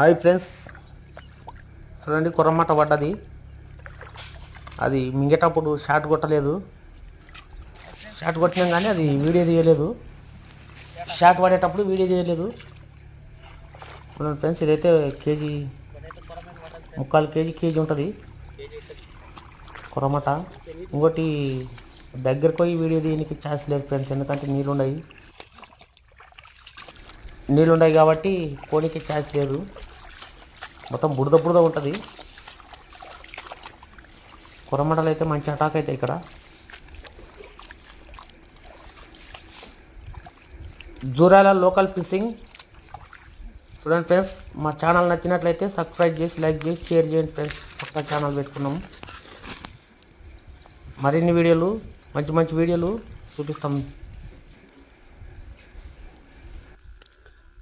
Hi friends, చూడండి కొర్రమట్ట పడ్డది. అది మింగేటప్పుడు షాట్ కొట్టలేదు. షాట్ కొట్టినాం కానీ అది వీడియో తీయలేదు. షాట్ పడేటప్పుడు వీడియో తీయలేదు. చూడండి ఫ్రెండ్స్, ఇదైతే కేజీ 3/4 కేజీ ఉంటుంది కొర్రమట్ట. ఇంకోటి దగ్గరకు పోయి వీడియో తీయడానికి ఛాన్స్ లేదు ఫ్రెండ్స్, ఎందుకంటే నీళ్ళున్నాయి కాబట్టి పోనీకి ఛాన్స్ లేదు. మొత్తం బురద ఉంటుంది. కొర్రమట్టలు అయితే మంచి అటాక్ అయితే ఇక్కడ. Jurala local fishing. చూడండి ఫ్రెండ్స్, మా ఛానల్ నచ్చినట్లయితే సబ్స్క్రైబ్ చేసి, లైక్ చేసి, షేర్ చేయండి ఫ్రెండ్స్. కొత్త ఛానల్ పెట్టుకున్నాము. మరిన్ని వీడియోలు, మంచి వీడియోలు చూపిస్తాం.